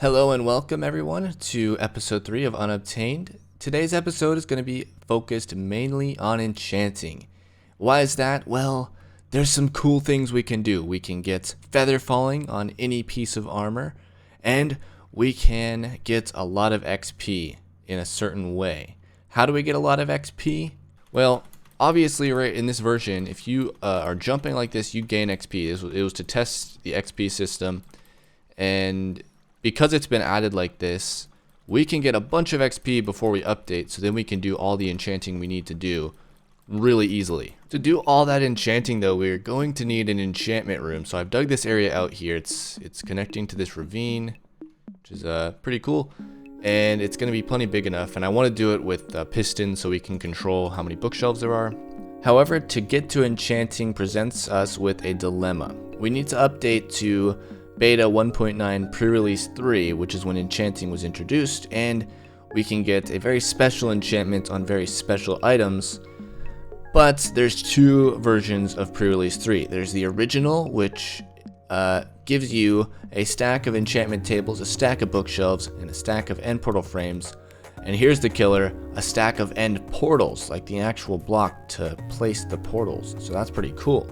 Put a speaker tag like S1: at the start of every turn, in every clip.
S1: Hello and welcome everyone to episode 3 of Unobtained. Today's episode is going to be focused mainly on enchanting. Why is that? Well, there's some cool things we can do. We can get feather falling on any piece of armor, and we can get a lot of XP in a certain way. How do we get a lot of XP? Well, obviously right in this version, if you are jumping like this, you gain XP. It was to test the XP system, and because it's been added like this, we can get a bunch of XP before we update, so then we can do all the enchanting we need to do really easily. To do all that enchanting though, we're going to need an enchantment room. So I've dug this area out here. It's connecting to this ravine, which is pretty cool. And it's going to be plenty big enough, and I want to do it with pistons so we can control how many bookshelves there are. However, to get to enchanting presents us with a dilemma. We need to update to Beta 1.9 pre-release 3, which is when enchanting was introduced, and we can get a very special enchantment on very special items. But there's two versions of pre-release 3. There's the original, which gives you a stack of enchantment tables, a stack of bookshelves, and a stack of end portal frames. And here's the killer, a stack of end portals, like the actual block to place the portals. So that's pretty cool.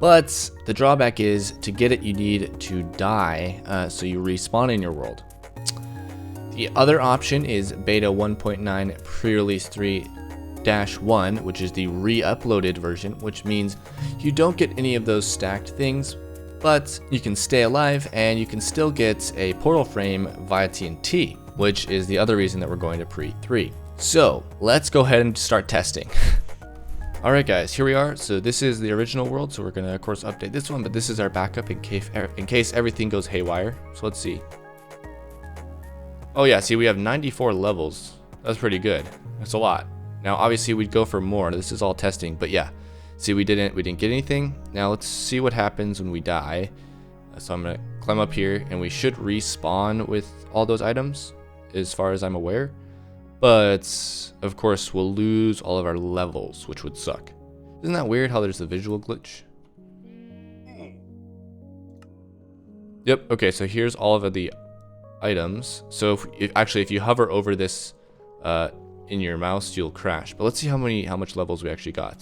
S1: But the drawback is, to get it you need to die, so you respawn in your world. The other option is Beta 1.9 pre-release 3-1, which is the re-uploaded version, which means you don't get any of those stacked things, but you can stay alive and you can still get a portal frame via TNT, which is the other reason that we're going to pre-3. So let's go ahead and start testing. Alright guys, here we are. So this is the original world, so we're going to of course update this one, but this is our backup in case everything goes haywire. So let's see. Oh yeah, see, we have 94 levels. That's pretty good. That's a lot. Now obviously we'd go for more. This is all testing, but yeah. See, we didn't get anything. Now let's see what happens when we die. So I'm going to climb up here, and we should respawn with all those items as far as I'm aware. But of course we'll lose all of our levels, which would suck. Isn't that weird how there's a visual glitch? Yep, okay, so here's all of the items. So if you hover over this in your mouse, you'll crash. But let's see how much levels we actually got.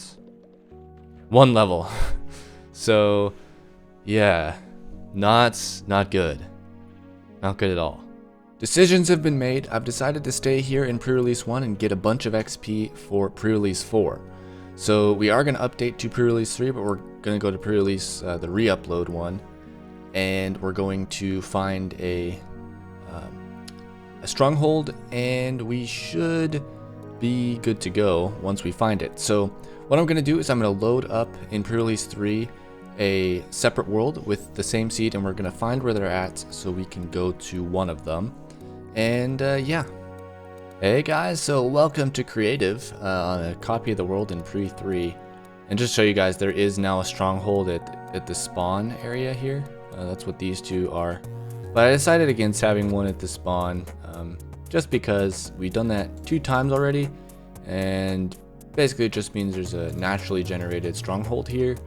S1: 1 level. So yeah, not good. Not good at all. Decisions have been made. I've decided to stay here in pre-release 1 and get a bunch of XP for pre-release 4. So we are going to update to pre-release 3, but we're going to go to pre-release the re-upload one, and we're going to find a stronghold, and we should be good to go once we find it. So what I'm going to do is I'm going to load up in pre-release 3 a separate world with the same seed, and we're going to find where they're at so we can go to one of them. And yeah. Hey guys, so welcome to creative on a copy of the world in pre-3. And just to show you guys, there is now a stronghold at the spawn area here. That's what these two are. But I decided against having one at the spawn, just because we've done that 2 times already, and basically it just means there's a naturally generated stronghold here,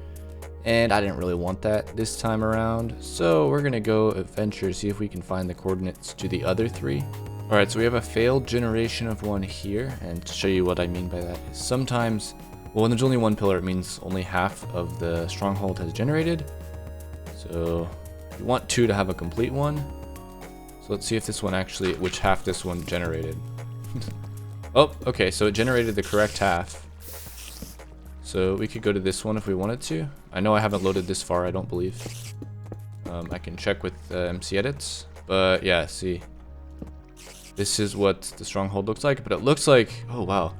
S1: and I didn't really want that this time around, so we're gonna go adventure, see if we can find the coordinates to the other 3. Alright, so we have a failed generation of one here, and to show you what I mean by that is sometimes, well, when there's only 1 pillar, it means only half of the stronghold has generated. So you want 2 to have a complete one. So let's see if this one actually, which half this one generated. Oh, okay, so it generated the correct half. So we could go to this one if we wanted to. I know I haven't loaded this far, I don't believe. I can check with MC edits, but yeah, see. This is what the stronghold looks like, but it looks like, oh wow.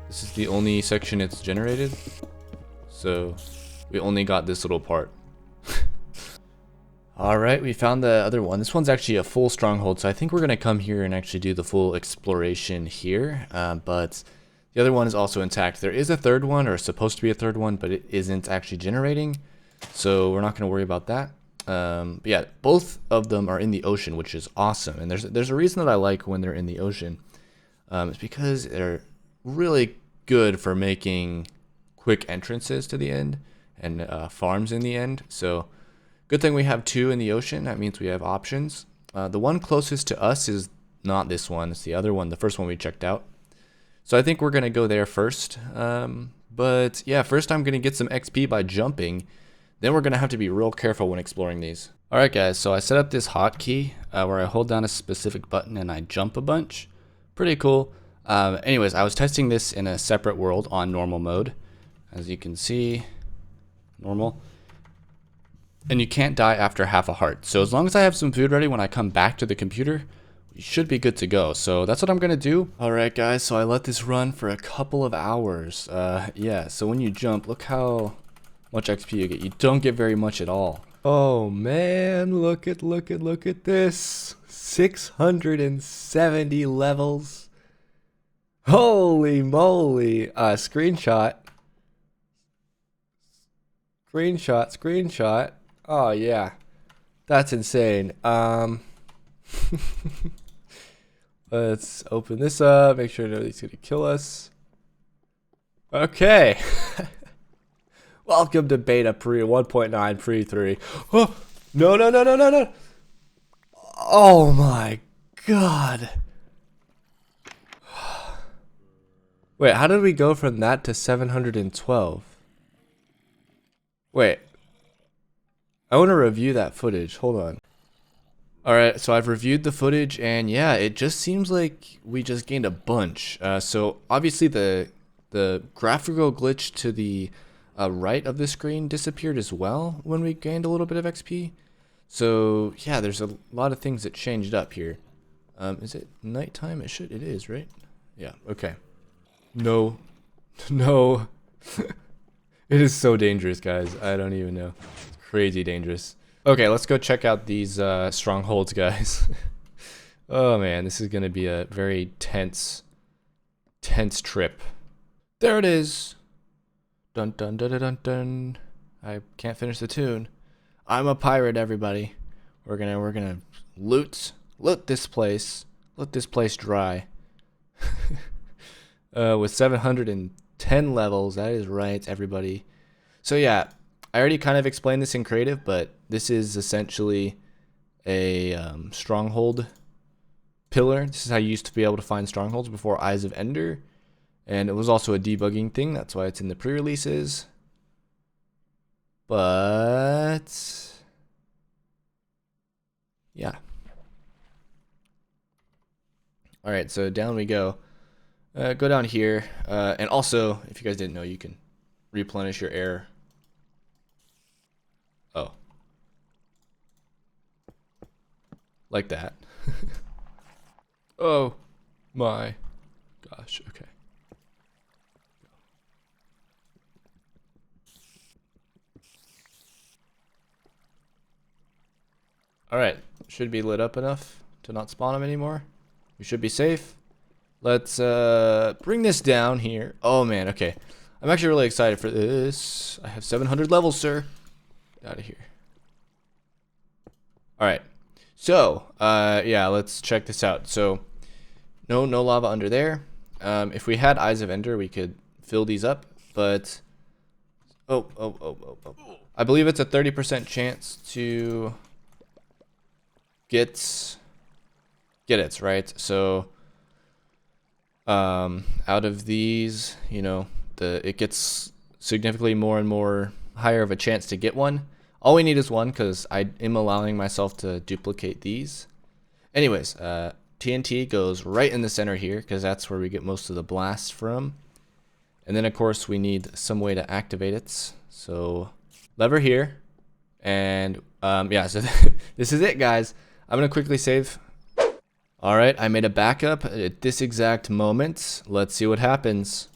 S1: This is the only section it's generated. So we only got this little part. Alright, we found the other one. This one's actually a full stronghold, so I think we're going to come here and actually do the full exploration here. But the other one is also intact. There is a third one, or supposed to be a third one, but it isn't actually generating. So we're not going to worry about that. But yeah, both of them are in the ocean, which is awesome. And there's a reason that I like when they're in the ocean. It's because they're really good for making quick entrances to the end and farms in the end. So good thing we have 2 in the ocean. That means we have options. The one closest to us is not this one. It's the other one, the first one we checked out. So I think we're going to go there first. But yeah, first I'm going to get some XP by jumping. Then we're going to have to be real careful when exploring these. Alright guys, so I set up this hotkey where I hold down a specific button and I jump a bunch. Pretty cool. Anyways, I was testing this in a separate world on normal mode. As you can see, normal. And you can't die after half a heart. So as long as I have some food ready when I come back to the computer, we should be good to go. So that's what I'm gonna do. Alright guys, so I let this run for a couple of hours. Yeah, so when you jump, look how much XP you get. You don't get very much at all. Oh man, look at this. 670 levels. Holy moly. Screenshot. Screenshot. Oh yeah. That's insane. Let's open this up, make sure nobody's gonna kill us. Okay. Welcome to beta pre 1.9 pre 3. Oh, no. Oh my god. Wait, how did we go from that to 712? Wait. I want to review that footage. Hold on. Alright, so I've reviewed the footage and yeah, it just seems like we just gained a bunch. So obviously the graphical glitch to the right of the screen disappeared as well when we gained a little bit of XP. So yeah, there's a lot of things that changed up here. Is it nighttime? It is, right? Yeah, okay. No. It is so dangerous, guys. I don't even know. It's crazy dangerous. Okay, let's go check out these strongholds, guys. Oh man, this is gonna be a very tense trip. There it is. Dun dun dun dun dun dun. I can't finish the tune. I'm a pirate, everybody. We're gonna loot this place. Let this place dry. With 710 levels, that is right, everybody. So yeah, I already kind of explained this in creative, but this is essentially a stronghold pillar. This is how you used to be able to find strongholds before Eyes of Ender. And it was also a debugging thing. That's why it's in the pre-releases. But yeah. Alright, so down we go. Go down here. And also, if you guys didn't know, you can replenish your air. Oh. Like that. Oh my gosh, okay. Alright, should be lit up enough to not spawn them anymore. We should be safe. Let's bring this down here. Oh man, okay. I'm actually really excited for this. I have 700 levels, sir. Out of here. Alright. So, yeah, let's check this out. So, no lava under there. If we had Eyes of Ender, we could fill these up, but oh. I believe it's a 30% chance to get it, right? So out of these, you know, it gets significantly more and more higher of a chance to get one. All we need is one because I am allowing myself to duplicate these. Anyways, TNT goes right in the center here because that's where we get most of the blasts from. And then of course we need some way to activate it. So lever here. And yeah, so this is it, guys. I'm going to quickly save. All right, I made a backup at this exact moment. Let's see what happens.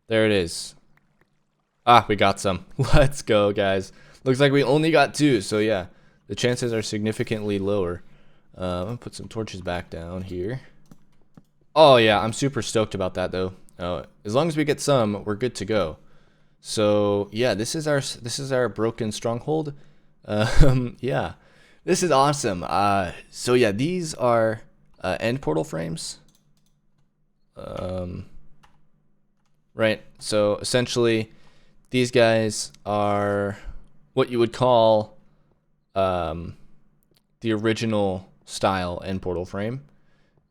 S1: There it is. Ah, we got some. Let's go, guys. Looks like we only got 2, so yeah, the chances are significantly lower. I'm going to put some torches back down here. Oh yeah, I'm super stoked about that though. As long as we get some, we're good to go. So yeah, this is our broken stronghold. Yeah, this is awesome. So yeah, these are end portal frames. Right. So essentially, these guys are what you would call the original style end portal frame.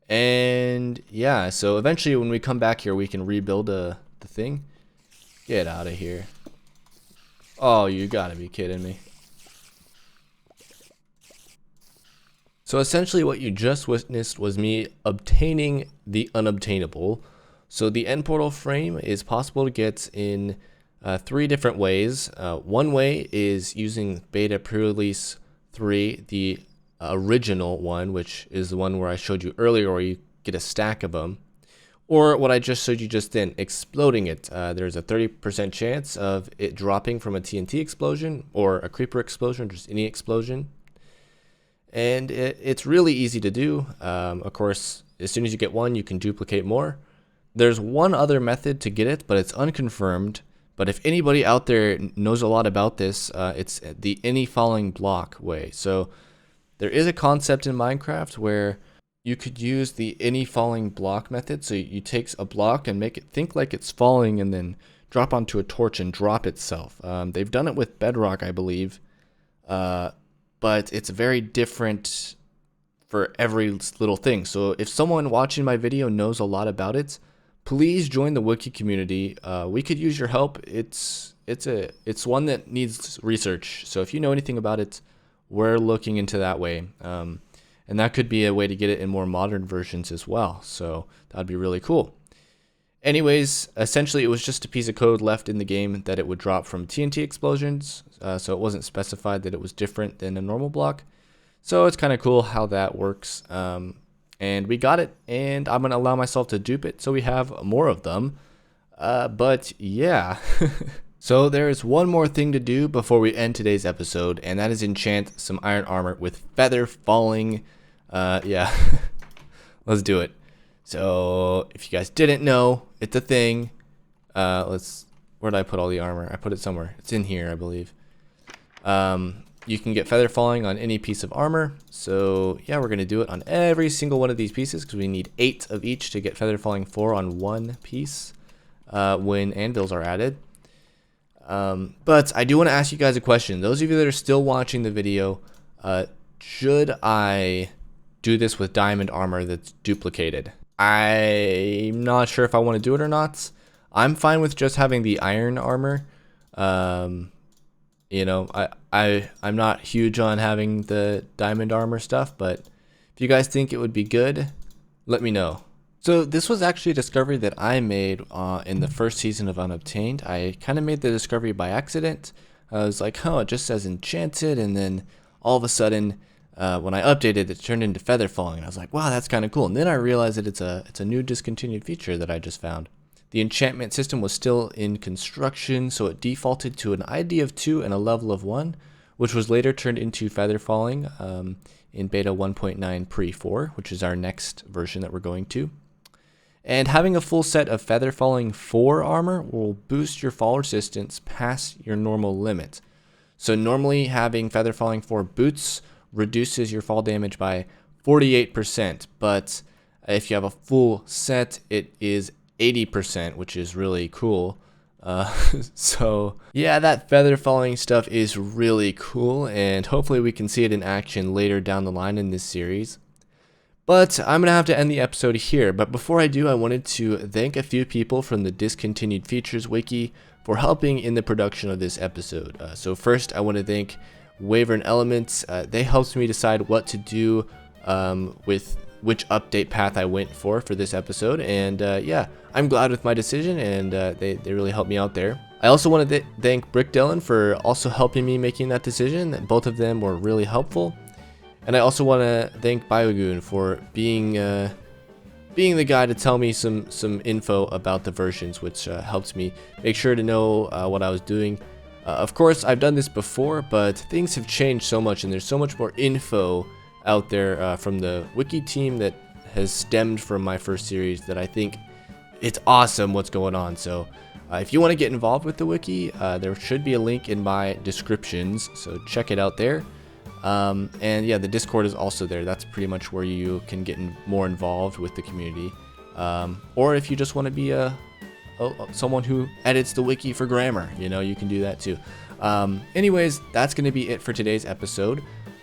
S1: And yeah, so eventually when we come back here, we can rebuild the thing. Get out of here. Oh, you gotta be kidding me. So essentially what you just witnessed was me obtaining the unobtainable. So the end portal frame is possible to get in 3 different ways. One way is using beta pre-release 3, the original one, which is the one where I showed you earlier, where you get a stack of them. Or what I just showed you just then, exploding it. There's a 30% chance of it dropping from a TNT explosion or a creeper explosion, just any explosion. And it's really easy to do. Of course, as soon as you get one, you can duplicate more. There's one other method to get it, but it's unconfirmed. But if anybody out there knows a lot about this, it's the any falling block way. So there is a concept in Minecraft where you could use the any falling block method. So you take a block and make it think like it's falling and then drop onto a torch and drop itself. They've done it with Bedrock, I believe. But it's very different for every little thing. So if someone watching my video knows a lot about it, please join the wiki community. We could use your help. It's one that needs research. So if you know anything about it, we're looking into that way. And that could be a way to get it in more modern versions as well. So that'd be really cool. Anyways, essentially it was just a piece of code left in the game that it would drop from TNT explosions. So it wasn't specified that it was different than a normal block. So it's kind of cool how that works. And we got it, and I'm going to allow myself to dupe it so we have more of them. But yeah. So there is one more thing to do before we end today's episode, and that is enchant some iron armor with feather falling. Yeah, let's do it. So if you guys didn't know, it's a thing. Where did I put all the armor? I put it somewhere. It's in here, I believe. You can get feather falling on any piece of armor. So yeah, we're gonna do it on every single one of these pieces because we need 8 of each to get feather falling 4 on one piece when anvils are added. But I do want to ask you guys a question. Those of you that are still watching the video, should I do this with diamond armor that's duplicated? I'm not sure if I want to do it or not. I'm fine with just having the iron armor. You know, I'm not huge on having the diamond armor stuff, but if you guys think it would be good, let me know. So this was actually a discovery that I made in the first season of Unobtained. I kind of made the discovery by accident. I was like, oh, it just says enchanted, and then all of a sudden, when I updated, it turned into feather falling. And I was like, wow, that's kind of cool. And then I realized that it's a new discontinued feature that I just found. The enchantment system was still in construction, so it defaulted to an ID of 2 and a level of 1, which was later turned into feather falling in beta 1.9 pre-4, which is our next version that we're going to. And having a full set of feather falling 4 armor will boost your fall resistance past your normal limit. So normally having feather falling 4 boots reduces your fall damage by 48%, but if you have a full set, it is 80%, which is really cool. So yeah, that feather falling stuff is really cool, and hopefully we can see it in action later down the line in this series. But I'm going to have to end the episode here. But before I do, I wanted to thank a few people from the Discontinued Features Wiki for helping in the production of this episode. So first, I want to thank Wyvern Elements. They helped me decide what to do with which update path I went for this episode. And yeah, I'm glad with my decision, and they really helped me out there. I also want to thank Brick Dylan for also helping me making that decision. Both of them were really helpful. And I also want to thank Biogoon for being the guy to tell me some info about the versions, which helped me make sure to know what I was doing. Of course, I've done this before, but things have changed so much, and there's so much more info out there from the wiki team that has stemmed from my first series that I think it's awesome what's going on. So if you want to get involved with the wiki, there should be a link in my descriptions, so check it out there. And yeah, the Discord is also there. That's pretty much where you can get more involved with the community. Or if you just want to be someone who edits the wiki for grammar, you know, you can do that too. Anyways, that's going to be it for today's episode.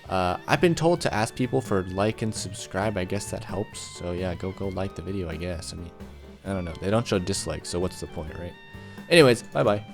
S1: I've been told to ask people for like and subscribe. I guess that helps. So yeah, go like the video, I guess. I mean, I don't know. They don't show dislikes, so what's the point, right? Anyways, bye-bye.